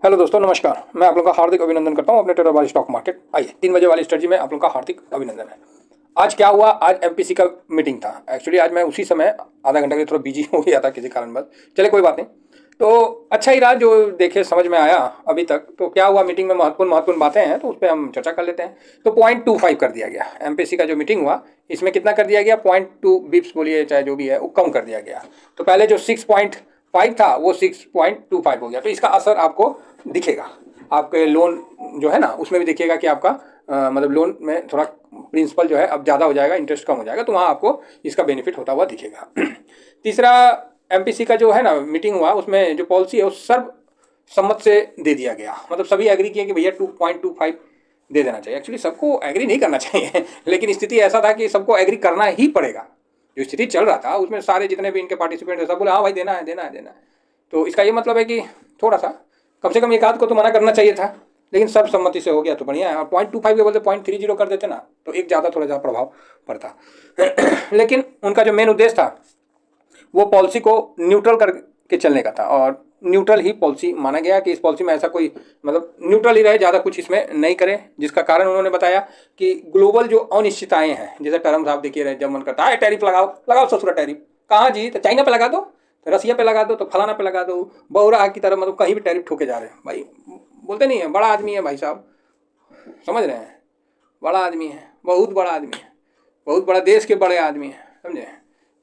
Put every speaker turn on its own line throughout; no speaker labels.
Hello दोस्तों, नमस्कार। मैं आप लोगों का हार्दिक अभिनंदन करता हूं अपने ट्रेडर वाली स्टॉक मार्केट। आइए 3 बजे वाली स्ट्रेटजी में आप लोगों का हार्दिक अभिनंदन है। आज क्या हुआ, आज एमपीसी का मीटिंग था। एक्चुअली आज मैं उसी समय आधा घंटा के लिए थोड़ा बिजी हो गया था किसी कारणवश। चले कोई बात नहीं, तो अच्छा ही रहा जो देखे समझ में आया अभी तक। तो क्या हुआ, मीटिंग में महत्वपूर्ण बातें हैं तो उस पर हम चर्चा कर लेते हैं। तो 0.25 कर दिया गया एमपीसी का जो मीटिंग हुआ, इसमें कितना कर दिया गया, 0.2 बिप्स बोलिए चाहे जो भी है वो कम कर दिया गया। तो पहले जो 6.5 था वो 6.25 हो गया। तो इसका असर आपको दिखेगा, आपके लोन जो है ना उसमें भी देखिएगा कि आपका मतलब लोन में थोड़ा प्रिंसिपल जो है अब ज़्यादा हो जाएगा, इंटरेस्ट कम हो जाएगा, तो वहाँ आपको इसका बेनिफिट होता हुआ दिखेगा। तीसरा, एमपीसी का जो है ना मीटिंग हुआ, उसमें जो पॉलिसी है वो सर्वसम्मत से दे दिया गया। मतलब सभी एग्री किए कि भैया 2.25 दे देना चाहिए। एक्चुअली सबको एग्री नहीं करना चाहिए लेकिन स्थिति ऐसा था कि सबको एग्री करना ही पड़ेगा। जो स्थिति चल रहा था उसमें सारे जितने भी इनके पार्टिसिपेंट सब बोले हाँ भाई देना है देना है देना है। तो इसका ये मतलब है कि थोड़ा सा कम से कम एक आध को तो मना करना चाहिए था, लेकिन सब सम्मति से हो गया तो बढ़िया है। और 0.25 के बोलते 0.30 कर देते ना तो एक ज़्यादा थोड़ा ज़्यादा प्रभाव पड़ता। लेकिन उनका जो मेन उद्देश्य था वो पॉलिसी को न्यूट्रल करके चलने का था, और न्यूट्रल ही पॉलिसी माना गया कि इस पॉलिसी में ऐसा कोई मतलब न्यूट्रल ही रहे, ज़्यादा कुछ इसमें नहीं करे। जिसका कारण उन्होंने बताया कि ग्लोबल जो अनिश्चितताएं हैं, जैसे टर्म्स आप देखिए रहे, जब मन करता है टैरिफ लगाओ लगाओ ससुरा टैरिफ, कहाँ जी, तो चाइना पे लगा दो, तो रसिया पे लगा दो, तो फलाना पे लगा दो, बहुरा की तरह मतलब कहीं भी टैरिफ ठोके जा रहे हैं। भाई बोलते नहीं है, बड़ा आदमी है भाई साहब, समझ रहे हैं, बड़ा आदमी है, बहुत बड़ा आदमी है, बहुत बड़ा देश के बड़े आदमी हैं, समझे।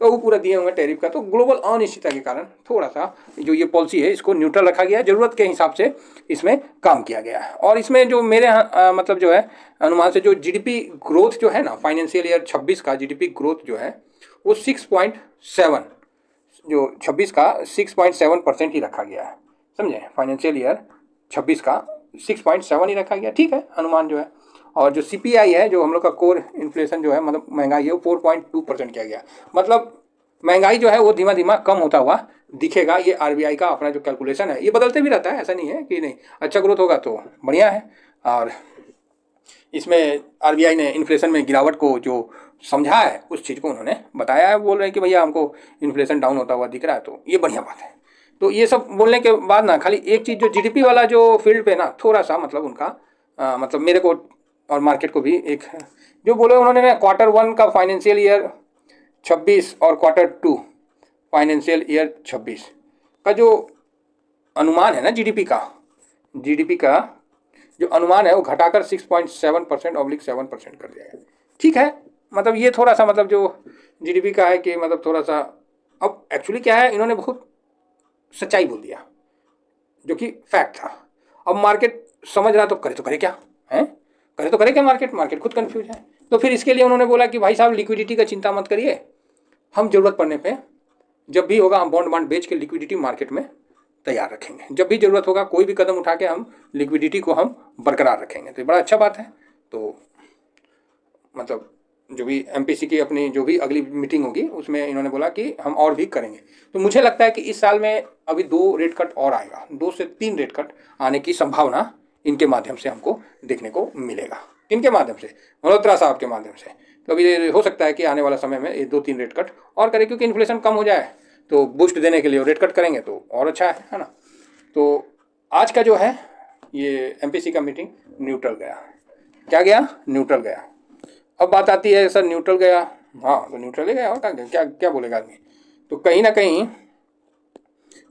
तो वो पूरा दिए हुए टैरिफ का, तो ग्लोबल अनिश्चितता के कारण थोड़ा सा जो ये पॉलिसी है इसको न्यूट्रल रखा गया है, ज़रूरत के हिसाब से इसमें काम किया गया है। और इसमें जो मेरे मतलब जो है अनुमान से जो जीडीपी ग्रोथ जो है ना फाइनेंशियल ईयर 26 का जीडीपी ग्रोथ जो है वो 6.7, जो 26 का 6.7% ही रखा गया है, समझे। फाइनेंशियल ईयर 26 का 6.7 ही रखा गया, ठीक है अनुमान जो है। और जो सीपीआई है, जो हम लोग का कोर इन्फ्लेशन जो है मतलब महंगाई है, वो 4.2% किया गया। मतलब महंगाई जो है वो धीमा धीमा कम होता हुआ दिखेगा। ये आरबीआई का अपना जो कैलकुलेशन है ये बदलते भी रहता है, ऐसा नहीं है कि नहीं। अच्छा ग्रोथ होगा तो बढ़िया है। और इसमें आरबीआई ने इन्फ्लेशन में गिरावट को जो समझा है उस चीज़ को उन्होंने बताया है। बोल रहे हैं कि भैया हमको इन्फ्लेशन डाउन होता हुआ दिख रहा है, तो ये बढ़िया बात है। तो ये सब बोलने के बाद ना खाली एक चीज़, जो जीडीपी वाला जो फील्ड पे ना थोड़ा सा मतलब उनका मतलब मेरे को और मार्केट को भी एक जो बोले उन्होंने ना, Q1 का फाइनेंशियल ईयर 26 और Q2 फाइनेंशियल ईयर 26 का जो अनुमान है ना जीडीपी का जो अनुमान है वो घटाकर 6.7% ऑब्लिक 7% कर दिया गया। ठीक है, मतलब ये थोड़ा सा मतलब जो जीडीपी का है कि मतलब थोड़ा सा अब एक्चुअली क्या है, इन्होंने बहुत सच्चाई बोल दिया जो कि फैक्ट था। अब मार्केट समझ रहा तो करे क्या है, करे तो करे क्या, मार्केट खुद कंफ्यूज है। तो फिर इसके लिए उन्होंने बोला कि भाई साहब लिक्विडिटी का चिंता मत करिए, हम जरूरत पड़ने पे जब भी होगा हम बॉन्ड बेच के लिक्विडिटी मार्केट में तैयार रखेंगे। जब भी जरूरत होगा कोई भी कदम उठा के हम लिक्विडिटी को हम बरकरार रखेंगे। तो ये बड़ा अच्छा बात है। तो मतलब जो भी एमपीसी की अपनी जो भी अगली मीटिंग होगी उसमें इन्होंने बोला कि हम और भी करेंगे। तो मुझे लगता है कि इस साल में अभी 2 रेट कट और आएगा, 2 से 3 रेट कट आने की संभावना इनके माध्यम से हमको देखने को मिलेगा। इनके माध्यम से, मल्होत्रा साहब के माध्यम से। तो अभी हो सकता है कि आने वाला समय में ये 2-3 रेट कट और करें, क्योंकि इन्फ्लेशन कम हो जाए तो बूस्ट देने के लिए रेट कट करेंगे तो और अच्छा है ना। तो आज का जो है ये एमपीसी का मीटिंग न्यूट्रल गया। क्या गया? न्यूट्रल गया। अब बात आती है सर न्यूट्रल गया, हाँ तो न्यूट्रल ही गया और क्या क्या बोलेगा आदमी। तो कहीं ना कहीं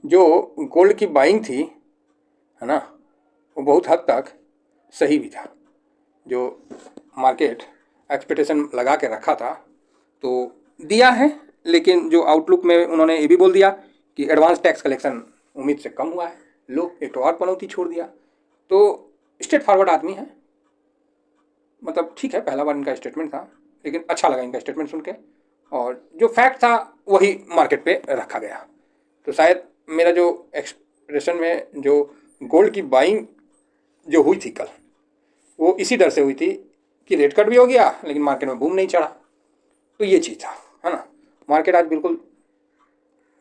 जो गोल्ड की बाइंग थी है ना, वो बहुत हद तक सही भी था। जो मार्केट एक्सपेक्टेशन लगा के रखा था तो दिया है, लेकिन जो आउटलुक में उन्होंने ये भी बोल दिया कि एडवांस टैक्स कलेक्शन उम्मीद से कम हुआ है, लो एक तो और पनौती छोड़ दिया। तो स्ट्रेट फॉरवर्ड आदमी है, मतलब ठीक है, पहला बार इनका स्टेटमेंट था लेकिन अच्छा लगा इनका स्टेटमेंट सुन के, और जो फैक्ट था वही मार्केट पे रखा गया। तो शायद मेरा जो एक्सप्रेशन में जो गोल्ड की बाइंग जो हुई थी कल, वो इसी डर से हुई थी कि रेट कट भी हो गया लेकिन मार्केट में बूम नहीं चढ़ा। तो ये चीज़ था, है ना। मार्केट आज बिल्कुल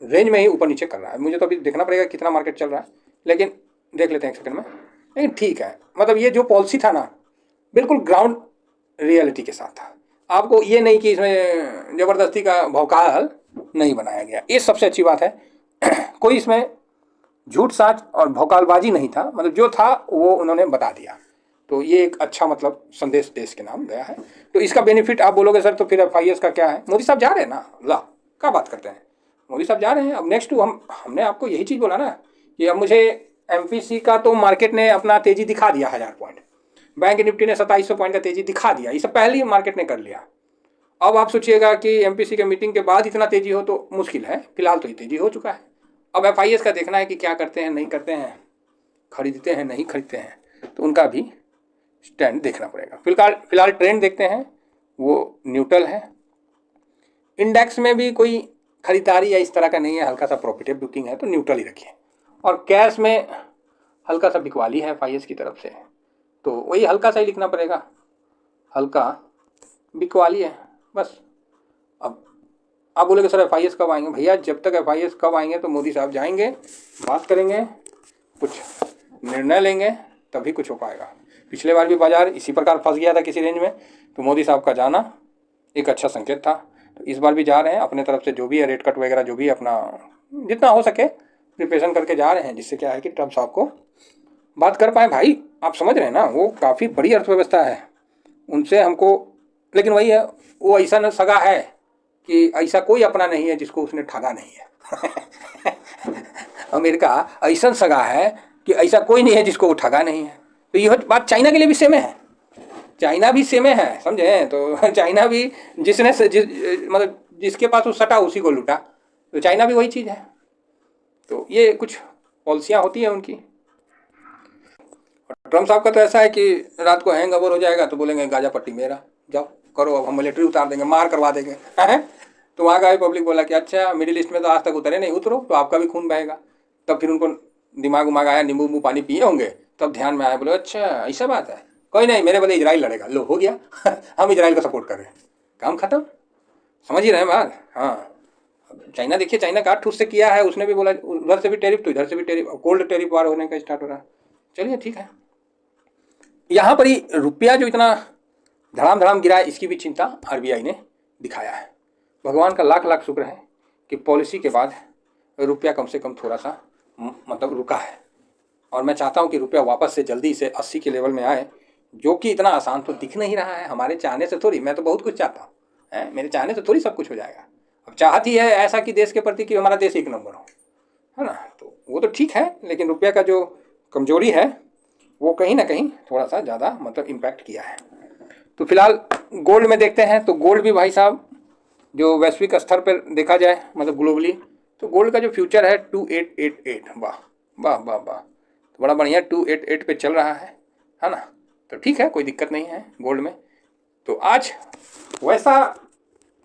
रेंज में ही ऊपर नीचे कर रहा है। मुझे तो अभी देखना पड़ेगा कितना मार्केट चल रहा है, लेकिन देख लेते हैं एक सेकंड में। लेकिन ठीक है, मतलब ये जो पॉलिसी था ना बिल्कुल ग्राउंड रियलिटी के साथ था। आपको ये नहीं कि इसमें ज़बरदस्ती का भौकाल नहीं बनाया गया, ये सबसे अच्छी बात है। कोई इसमें झूठ साच और भौकालबाजी नहीं था, मतलब जो था वो उन्होंने बता दिया। तो ये एक अच्छा मतलब संदेश देश के नाम गया है। तो इसका बेनिफिट आप बोलोगे सर तो फिर FIS का क्या है? मोदी साहब जा रहे हैं ना, ला क्या बात करते हैं, मोदी साहब जा रहे हैं। अब नेक्स्ट हमने आपको यही चीज़ बोला ना कि अब मुझे MPC का तो मार्केट ने अपना तेजी दिखा दिया 1000 पॉइंट, बैंक निफ्टी ने 2700 पॉइंट का तेजी दिखा दिया, ये सब पहले ही मार्केट ने कर लिया। अब आप सोचिएगा कि MPC के मीटिंग के बाद इतना तेजी हो तो मुश्किल है, फिलहाल तो ये तेजी हो चुका है। अब FIS का देखना है कि क्या करते हैं नहीं करते हैं, खरीदते हैं नहीं खरीदते हैं, तो उनका भी स्टैंड देखना पड़ेगा। फिलहाल ट्रेंड देखते हैं, वो न्यूट्रल है। इंडेक्स में भी कोई खरीदारी या इस तरह का नहीं है, हल्का सा प्रॉफिटेबल बुकिंग है तो न्यूट्रल ही रखिए। और कैश में हल्का सा बिकवाली है FIS की तरफ से, तो वही हल्का सा ही लिखना पड़ेगा, हल्का बिकवाली है बस। अब आप बोलेगे सर FIS कब आएंगे? भैया जब तक FIS कब आएंगे तो मोदी साहब जाएंगे, बात करेंगे, कुछ निर्णय लेंगे, तभी कुछ हो पाएगा। पिछले बार भी बाजार इसी प्रकार फंस गया था किसी रेंज में, तो मोदी साहब का जाना एक अच्छा संकेत था। तो इस बार भी जा रहे हैं अपने तरफ से, जो भी है रेट कट वगैरह जो भी अपना जितना हो सके प्रिपरेशन करके जा रहे हैं, जिससे क्या है कि ट्रम्प साहब को बात कर पाए। भाई आप समझ रहे हैं ना, वो काफ़ी बड़ी अर्थव्यवस्था है, उनसे हमको, लेकिन वही है, वो ऐसा न सगा है कि ऐसा कोई अपना नहीं है जिसको उसने ठगा नहीं है। अमेरिका ऐसा सगा है कि ऐसा कोई नहीं है जिसको वो ठगा नहीं है। तो यह बात चाइना के लिए भी सेम है, चाइना भी सेम है, समझे? तो चाइना भी मतलब जिसके पास वो सटा उसी को लूटा, तो चाइना भी वही चीज़ है। तो ये कुछ पॉलिसियाँ होती हैं उनकी। ट्रम्प साहब का तो ऐसा है कि रात को हैंग ओवर हो जाएगा तो बोलेंगे गाजा पट्टी मेरा, जाओ करो, अब हम मिलिट्री उतार देंगे, मार करवा देंगे। तो वहाँ का भी पब्लिक बोला कि अच्छा मिडिल ईस्ट में तो आज तक उतरे नहीं, उतरो तो आपका भी खून बहेगा। तब फिर उनको दिमाग उमाग आया, नींबू उम्बू पानी पिए होंगे, तब ध्यान में आया, बोले अच्छा ऐसा बात है, कोई नहीं मेरे बदले इजराइल लड़ेगा, लो हो गया। हम इजराइल को सपोर्ट कर रहे हैं, काम खत्म। समझ ही रहे हैं बात? हाँ, चाइना देखिए, चाइना का ठूस से किया है, उसने भी बोला उधर से भी टेरिफ तो इधर से भी टेरिफ, कोल्ड टेरिफ वार होने का स्टार्ट हो रहा है। चलिए ठीक है, यहाँ पर ही रुपया जो इतना धड़ाम धड़ाम गिरा है, इसकी भी चिंता RBI ने दिखाया है। भगवान का लाख लाख शुक्र है कि पॉलिसी के बाद रुपया कम से कम थोड़ा सा मतलब रुका है, और मैं चाहता हूँ कि रुपया वापस से जल्दी से 80 के लेवल में आए, जो कि इतना आसान तो दिख नहीं रहा है। हमारे चाहने से थोड़ी, मैं तो बहुत कुछ चाहता हूँ, मेरे चाहने से थोड़ी सब कुछ हो जाएगा। अब चाहत ही है ऐसा कि देश के प्रति कि हमारा देश एक नंबर हो, है ना, तो वो तो ठीक है, लेकिन रुपया का जो कमजोरी है वो कहीं ना कहीं थोड़ा सा ज़्यादा मतलब इम्पैक्ट किया है। तो फिलहाल गोल्ड में देखते हैं, तो गोल्ड भी भाई साहब जो वैश्विक स्तर पर देखा जाए मतलब ग्लोबली, तो गोल्ड का जो फ्यूचर है 2888, वाह वाह वाह वाह, तो बड़ा बढ़िया 288 पे चल रहा है ना। तो ठीक है, कोई दिक्कत नहीं है गोल्ड में। तो आज वैसा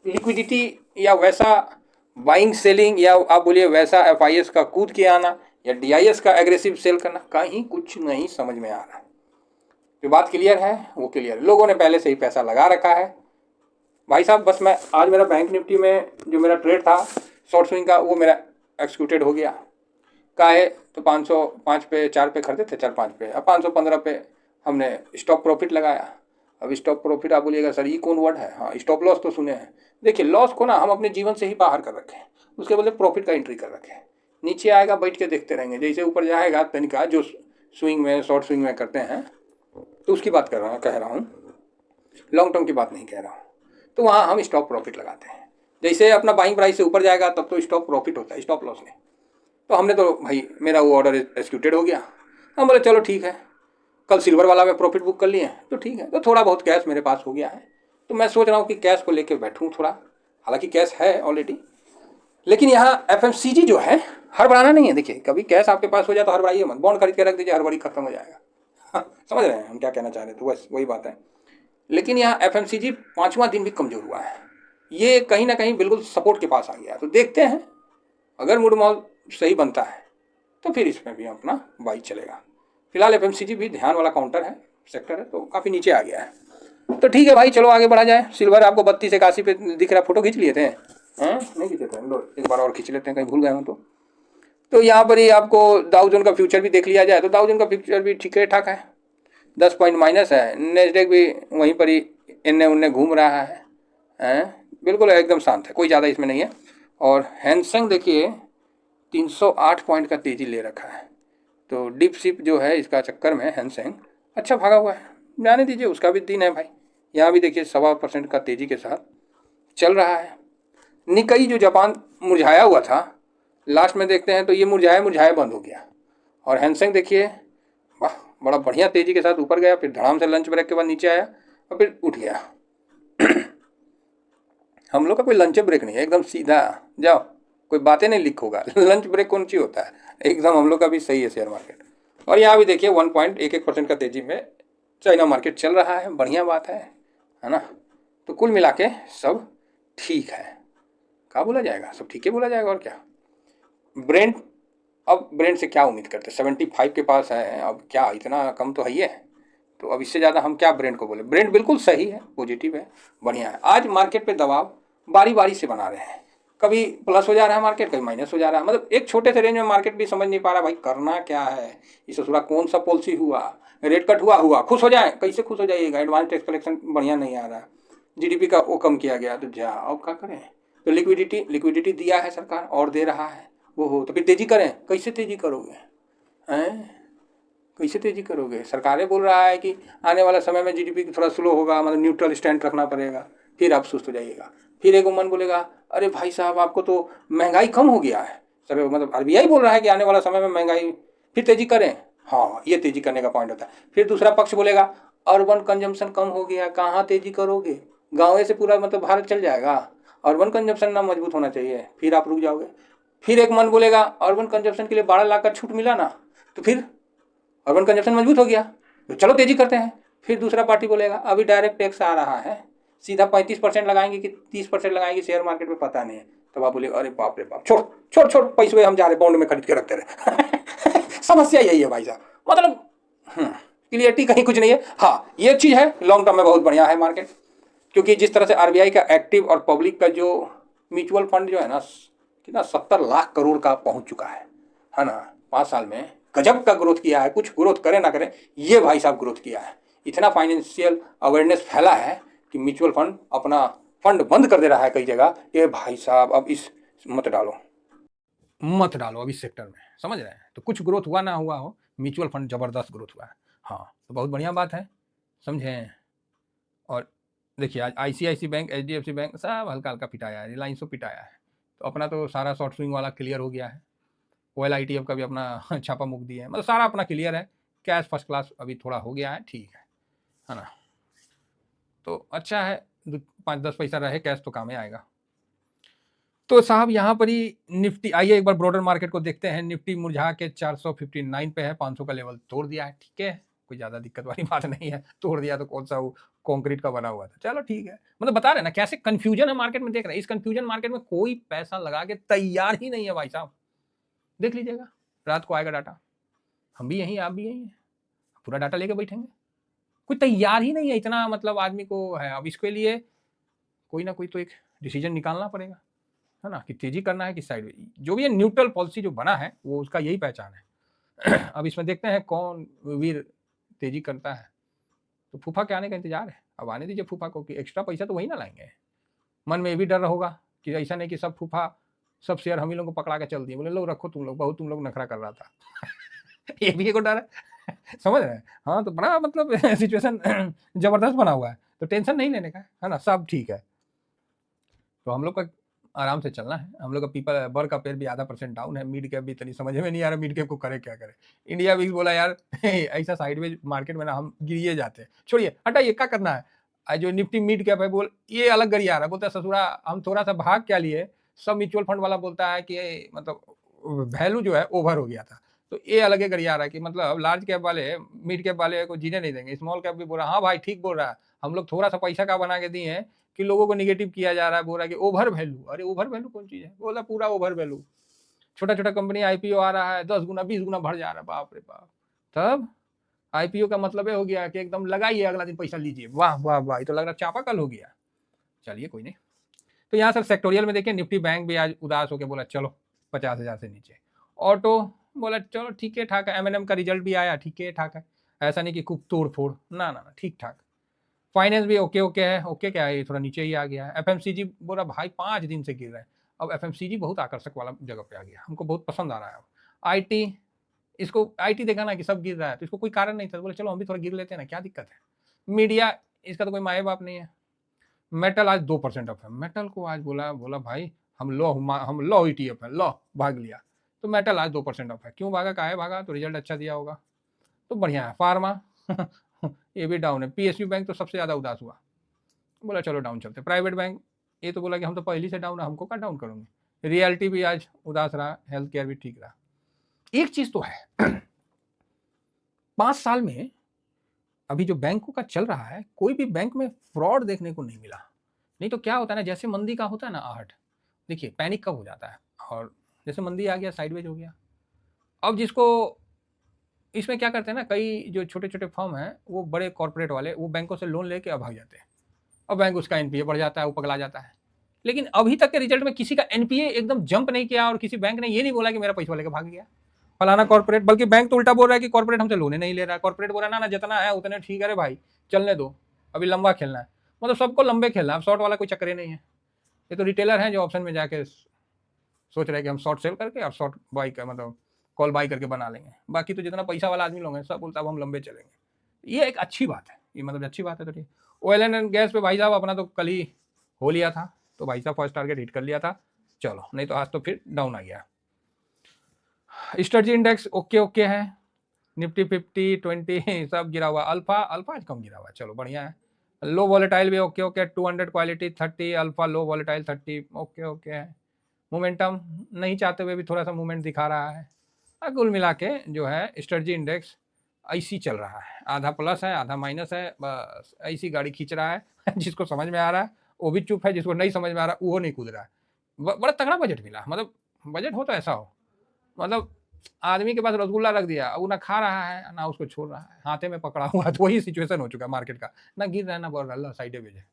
लिक्विडिटी या वैसा बाइंग सेलिंग या आप बोलिए वैसा FIS का कूद के आना या DIS का एग्रेसिव सेल करना, कहीं कुछ नहीं समझ में आ रहा है। जो बात क्लियर है वो क्लियर है, लोगों ने पहले से ही पैसा लगा रखा है भाई साहब। बस मैं आज मेरा बैंक निफ्टी में जो मेरा ट्रेड था शॉर्ट स्विंग का, वो मेरा एक्सिक्यूटेड हो गया। का है तो 505 पे 4 पे खरीदे थे, 4-5 पे, अब 515 पे हमने स्टॉप प्रॉफिट लगाया। अब स्टॉप प्रॉफिट आप बोलिएगा सर ये कौन वर्ड है? हाँ, स्टॉप लॉस तो सुने हैं। देखिए लॉस को ना हम अपने जीवन से ही बाहर कर रखे हैं, उसके बदले प्रॉफिट का एंट्री कर रखे हैं। नीचे आएगा बैठ के देखते रहेंगे, जैसे ऊपर जाएगा तनिका जो स्विंग में शॉर्ट स्विंग में करते हैं, तो उसकी बात कह रहा हूँ, लॉन्ग टर्म की बात नहीं कह रहा हूँ। तो वहाँ हम स्टॉप प्रॉफिट लगाते हैं, जैसे अपना बाइंग प्राइस से ऊपर जाएगा तब तो स्टॉप प्रॉफिट होता है, स्टॉप लॉस नहीं। तो हमने तो भाई मेरा वो ऑर्डर एक्सिक्यूटेड हो गया, हम बोले चलो ठीक है, कल सिल्वर वाला में प्रॉफिट बुक कर लिए, तो ठीक है। तो थोड़ा बहुत कैश मेरे पास हो गया है, तो मैं सोच रहा हूँ कि कैश को लेकर बैठूँ थोड़ा, हालांकि कैश है ऑलरेडी, लेकिन यहाँ FMCG जो है हड़बड़ाना नहीं है। देखिए कभी कैश आपके पास हो जाए तो हड़बड़ाइए मत, बॉन्ड खरीद के रख दीजिए, हड़बड़ी खत्म हो जाएगा। समझ रहे हैं हम क्या कहना चाह रहे हैं? तो बस वही बात है। लेकिन यहाँ FMCG 5वां दिन भी कमजोर हुआ है, ये कहीं ना कहीं बिल्कुल सपोर्ट के पास आ गया। तो देखते हैं, अगर मूड मॉल सही बनता है तो फिर इसमें भी अपना बाई चलेगा। फिलहाल FMCG भी ध्यान वाला काउंटर है, सेक्टर है, तो काफ़ी नीचे आ गया है। तो ठीक है भाई, चलो आगे बढ़ा जाए। सिल्वर आपको 3281 पे दिख रहा, फोटो खींच लिए थे? नहीं खींचे थे? लो एक बार और खींच लेते हैं, कहीं भूल गए हो तो यहाँ पर ही आपको डाउ जोन का फ्यूचर भी देख लिया जाए, तो डाउ जोन का फ्यूचर भी ठीक ठाक है, 10 पॉइंट माइनस है। नेस्डेक भी वहीं पर ही इन्ने उन्ने घूम रहा है, बिल्कुल एकदम शांत है, कोई ज़्यादा इसमें नहीं है। और हैंसंग देखिए 308 पॉइंट का तेजी ले रखा है। तो डीप सिप जो है इसका चक्कर में हैंसेंग अच्छा भागा हुआ है, जाने दीजिए, उसका भी दिन है भाई। यहाँ भी देखिए 1.25% का तेजी के साथ चल रहा है। निकई जो जापान मुरझाया हुआ था, लास्ट में देखते हैं तो ये मुरझाया मुरझाया बंद हो गया। और हैंसेंग देखिए, वाह, बड़ा बढ़िया तेजी के साथ ऊपर गया, फिर धड़ाम से लंच ब्रेक के बाद नीचे आया और फिर उठ गया। हम लोग का कोई लंच ब्रेक नहीं है, एकदम सीधा जाओ, कोई बातें नहीं लिख होगा। लंच ब्रेक कौन सी होता है, एकदम हम लोग का भी सही है शेयर मार्केट। और यहाँ भी देखिए 1.11% का तेजी में चाइना मार्केट चल रहा है, बढ़िया बात है ना। तो कुल मिला के सब ठीक है, क्या बोला जाएगा, सब ठीक है बोला जाएगा। और क्या ब्रेंड, अब ब्रेंड से क्या उम्मीद करते, 75 के पास है, अब क्या इतना कम तो है ही है। तो अब इससे ज़्यादा हम क्या ब्रेंड को बोले, ब्रेंड बिल्कुल सही है, पॉजिटिव है, बढ़िया है। आज मार्केट पे दबाव बारी बारी से बना रहे हैं, कभी प्लस हो जा रहा है मार्केट, कभी माइनस हो जा रहा है। मतलब एक छोटे से रेंज में मार्केट भी समझ नहीं पा रहा भाई करना क्या है। इस ससुरा कौन सा पॉलिसी हुआ, रेट कट हुआ खुश हो जाए, कैसे खुश हो जाइएगा, एडवांस टैक्स कलेक्शन बढ़िया नहीं आ रहा, जीडीपी का वो कम किया गया, तो जा अब क्या करें। तो लिक्विडिटी दिया है सरकार और दे रहा है वो हो, तो फिर तेजी करें, कैसे तेजी करोगे हैं, कैसे तेजी करोगे। सरकारें बोल रहा है कि आने वाला समय में जीडीपी थोड़ा स्लो होगा, मतलब न्यूट्रल स्टैंड रखना पड़ेगा, फिर आप सुस्त हो जाइएगा। फिर एक मन बोलेगा अरे भाई साहब आपको तो महंगाई कम हो गया है, सर मतलब आरबीआई बोल रहा है कि आने वाला समय में महंगाई, फिर तेजी करें। हाँ, ये तेजी करने का पॉइंट होता है। फिर दूसरा पक्ष बोलेगा अर्बन कंजम्पशन कम हो गया, कहाँ तेजी करोगे, गाँव से पूरा मतलब भारत चल जाएगा, अर्बन कंजम्पशन ना मजबूत होना चाहिए, फिर आप रुक जाओगे। फिर एक मन बोलेगा अर्बन कंजम्पशन के लिए 12 लाख का छूट मिला ना, तो फिर अर्बन कंजप्शन मजबूत हो गया, तो चलो तेजी करते हैं। फिर दूसरा पार्टी बोलेगा अभी डायरेक्ट टैक्स आ रहा है, सीधा 35% लगाएंगे कि 30% लगाएंगे शेयर मार्केट में पता नहीं है। तब आप बोलेगा अरे बाप रे बाप, छोड़ छोड़ छोड़, पैसे हम जा रहे बॉन्ड में खरीद के रखते रहे। समस्या यही है भाई साहब, मतलब क्लियरिटी कहीं कुछ नहीं है। हाँ ये चीज़ है, लॉन्ग टर्म में बहुत बढ़िया है मार्केट, क्योंकि जिस तरह से आरबीआई का एक्टिव और पब्लिक का जो म्यूचुअल फंड जो है ना, कितना 70 लाख करोड़ का पहुंच चुका है ना। 5 साल में गजब का ग्रोथ किया है, कुछ ग्रोथ करे ना करे, ये भाई साहब ग्रोथ किया है। इतना फाइनेंशियल अवेयरनेस फैला है कि म्यूचुअल फंड अपना फंड बंद कर दे रहा है कई जगह। ये भाई साहब अब इस मत डालो अब इस सेक्टर में, समझ रहे हैं। तो कुछ ग्रोथ हुआ ना हुआ हो, म्यूचुअल फंड जबरदस्त ग्रोथ हुआ है। हाँ तो बहुत बढ़िया बात है, समझें। और देखिए आज आईसीआईसी बैंक, एचडीएफसी बैंक सब हल्का हल्का पिटाया है, रिलायंस को पिटाया है। तो अपना तो सारा शॉर्ट स्विंग वाला क्लियर हो गया है, ओएल आईटीएफ का भी अपना छापा मुक दिया है, मतलब सारा अपना क्लियर है। कैश फर्स्ट क्लास अभी थोड़ा हो गया है, ठीक है ना। तो अच्छा है, 5-10 पैसा रहे कैश तो काम में आएगा। तो साहब यहाँ पर ही निफ्टी, आइए एक बार ब्रॉडर मार्केट को देखते हैं। निफ्टी मुरझा के 459 पे है, 500 का लेवल तोड़ दिया है, ठीक है, कोई ज़्यादा दिक्कत वाली बात नहीं है। तोड़ दिया तो कौन सा वो कंक्रीट का बना हुआ था, चलो ठीक है। मतलब बता रहे ना कैसे कंफ्यूजन है मार्केट में, देख रहे हैं। इस कंफ्यूजन मार्केट में कोई पैसा लगा के तैयार ही नहीं है भाई साहब, देख लीजिएगा, रात को आएगा डाटा, हम भी यहीं आप भी यहीं हैं, पूरा डाटा लेके बैठेंगे, कोई तैयार ही नहीं है इतना, मतलब आदमी को है। अब इसके लिए कोई ना कोई तो एक डिसीजन निकालना पड़ेगा, है ना, कि तेजी करना है कि साइड, जो भी ये न्यूट्रल पॉलिसी जो बना है वो उसका यही पहचान है। अब इसमें देखते हैं कौन वीर तेजी करता है। तो फूफा के आने का इंतजार है, अब आने दीजिए फूफा को, कि एक्स्ट्रा पैसा तो वही ना लाएंगे। मन में ये भी डर होगा कि ऐसा नहीं कि सब फूफा सब शेयर हम ही लोगों को पकड़ा के चल दिए, बोले लो रखो तुम लोग, बहुत तुम लोग नखरा कर रहा था। ये भी एक डर है, समझ रहे हैं। हाँ तो बड़ा मतलब सिचुएशन जबरदस्त बना हुआ है, तो टेंशन नहीं लेने का है ना, सब ठीक है। तो हम लोग का आराम से चलना है। हम लोग का पीपल बर का पेड़ भी %0.5 डाउन है, मिड कैप भी इतनी समझ में नहीं आ रहा, मिड कैप को करे क्या करे। इंडिया भी बोला यार ऐसा साइडवेज मार्केट में ना हम गिरिए जाते हैं, छोड़िए हटाइए, क्या करना है। जो निफ्टी मिड कैप है बोल ये अलग गड़ी आ रहा है, बोलता है ससुरा हम थोड़ा सा भाग क्या लिए। सब म्यूचुअल फंड वाला बोलता है कि मतलब वैल्यू जो है ओवर हो गया था, तो ये अलग गड़ी आ रहा है कि मतलब लार्ज कैप वाले मिड कैप वाले को जीने नहीं देंगे। स्मॉल कैप भी बोल रहा है हाँ भाई ठीक बोल रहा है, हम लोग थोड़ा सा पैसा का बना के दिए हैं कि लोगों को निगेटिव किया जा रहा है, बोल रहा है कि ओवर वैल्यू। अरे ओवर वैल्यू कौन चीज है, बोला पूरा ओवर वैल्यू। छोटा छोटा कंपनी आईपीओ आ रहा है, 10 गुना 20 गुना बढ़ जा रहा है, बाप रे बाप। तब आईपीओ का मतलब ये हो गया कि एकदम लगाइए अगला दिन पैसा लीजिए, वाह वाह वाह, तो लग रहा चापाकल हो गया। चलिए कोई नहीं। तो यहाँ सर सेक्टोरियल में देखिए, निफ्टी बैंक भी आज उदास होकर बोला चलो 50,000 से नीचे। ऑटो बोला चलो ठीक है ठाक है, एमएनएम का रिजल्ट भी आया ठीक है ठाक है, ऐसा नहीं कि खूब तोड़ फोड़, ना ना ठीक ठाक। फाइनेंस भी ओके ओके है, ओके क्या है, थोड़ा नीचे ही आ गया है। एफएमसीजी बोला भाई 5 दिन से गिर रहा है, अब एफएमसीजी बहुत आकर्षक वाला जगह पे आ गया, हमको बहुत पसंद आ रहा है। अब आईटी, इसको आईटी देखा ना कि सब गिर रहा है, तो इसको कोई कारण नहीं था, तो बोले चलो हम भी थोड़ा गिर लेते हैं ना, क्या दिक्कत है। मीडिया, इसका तो कोई माए बाप नहीं है। मेटल आज 2% अप है। मेटल को आज बोला भाई हम लो ईटीएफ है, लो भाग लिया। तो मेटल आज 2% अप है। क्यों भागा, काहे भागा, तो रिजल्ट अच्छा दिया होगा, तो बढ़िया है। फार्मा ये भी डाउन है। पीएसयू बैंक तो सबसे ज़्यादा उदास हुआ, बोला चलो डाउन चलते। प्राइवेट बैंक ये तो बोला कि हम तो पहले से डाउन है, हमको क्या डाउन करोगे। रियलिटी भी आज उदास रहा, हेल्थ केयर भी ठीक रहा। एक चीज़ तो है 5 साल में अभी जो बैंकों का चल रहा है, कोई भी बैंक में फ्रॉड देखने को नहीं मिला। नहीं तो क्या होता है ना, जैसे मंदी का होता है ना आहट, देखिए पैनिक कब हो जाता है, और जैसे मंदी आ गया साइडवेज हो गया। अब जिसको इसमें क्या करते हैं ना, कई जो छोटे छोटे फर्म हैं वो बड़े कॉर्पोरेट वाले वो बैंकों से लोन लेके अब भाग जाते हैं, और बैंक उसका एनपीए बढ़ जाता है, वो पगला जाता है। लेकिन अभी तक के रिजल्ट में किसी का एनपीए एकदम जंप नहीं किया, और किसी बैंक ने ये नहीं बोला कि मेरा पैसा लेकर भाग गया फलाना कॉर्पोरेट। बल्कि बैंक तो उल्टा बोल रहा है कि कॉर्पोरेट हमसे लोन नहीं ले रहा है। कॉर्पोरेट बोल रहा है ना जितना है उतने ठीक है रे भाई, चलने दो, अभी लंबा खेलना है। मतलब सबको लंबे खेलना है, शॉर्ट वाला कोई चक्कर नहीं है। ये तो रिटेलर हैं जो ऑप्शन में जाके सोच रहे हैं कि हम शॉर्ट सेल करके अब शॉर्ट बाई कर, मतलब कॉल बाई करके बना लेंगे। बाकी तो जितना पैसा वाला आदमी लोग हैं सब बोलता है अब हम लंबे चलेंगे। ये एक अच्छी बात है, ये मतलब अच्छी बात है। तो ठीक, ऑयल एंड गैस पे भाई साहब अपना तो कल ही हो लिया था, तो भाई साहब फर्स्ट टारगेट हिट कर लिया था, चलो, नहीं तो आज तो फिर डाउन आ गया। स्ट्रेटजी इंडेक्स ओके है, निफ्टी 50 20 सब गिरा हुआ। अल्फा आज कम गिरा हुआ, चलो बढ़िया है। लो वॉलेटाइल भी ओके 200 क्वालिटी 30, अल्फा लो वॉलेटाइल 30 ओके है। मोमेंटम नहीं चाहते हुए भी थोड़ा सा मूवमेंट दिखा रहा है। कुल मिला के जो है स्ट्रेटजी इंडेक्स ऐसी चल रहा है, आधा प्लस है आधा माइनस है, बस ऐसी गाड़ी खींच रहा है जिसको समझ में आ रहा है वो भी चुप है, जिसको नहीं समझ में आ रहा वो नहीं कूद रहा है। बड़ा तगड़ा बजट मिला, मतलब बजट हो तो ऐसा हो, मतलब आदमी के पास रसगुल्ला रख दिया, वो ना खा रहा है ना उसको छोड़ रहा है, हाथे में पकड़ा हुआ है। तो वही सिचुएशन हो चुका है मार्केट का, ना गिर रहा है ना बढ़ रहा, अल्लाह साइडे भेजे।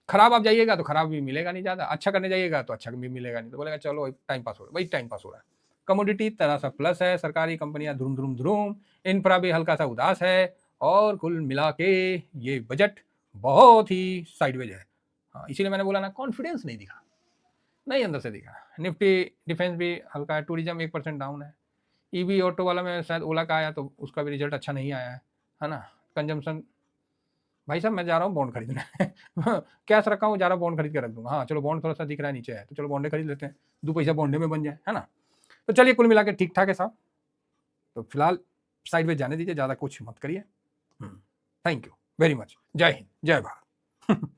खराब आप जाइएगा तो खराब भी मिलेगा नहीं ज़्यादा, अच्छा करने जाइएगा तो अच्छा भी मिलेगा नहीं, तो बोलेगा चलो टाइम पास हो रहा है, वही टाइम पास हो रहा है। कमोडिटी तरह सा प्लस है, सरकारी कंपनियां धूम धूम धूम, इंफ्रा भी हल्का सा उदास है, और कुल मिला के ये बजट बहुत ही साइडवेज है। हाँ, इसीलिए मैंने बोला ना कॉन्फिडेंस नहीं दिखा, नहीं अंदर से दिखा। निफ्टी डिफेंस भी हल्का है, टूरिज्म 1% डाउन है। ईवी ऑटो वाला में शायद ओला का आया तो उसका भी रिजल्ट अच्छा नहीं आया है ना। कंजम्पशन, भाई साहब मैं जा रहा हूँ बॉन्ड खरीदने कैश रखा हूँ, जा रहा हूँ बॉन्ड खरीद के रख दूंगा। हाँ चलो बॉन्ड थोड़ा सा दिख रहा है नीचे है, तो चलो बॉन्डे खरीद लेते हैं, 2 पैसा बॉन्डे में बन जाए, है ना। तो चलिए कुल मिला के ठीक ठाक है साहब, तो फिलहाल साइड में जाने दीजिए, ज़्यादा कुछ मत करिए। थैंक यू वेरी मच, जय हिंद जय भारत।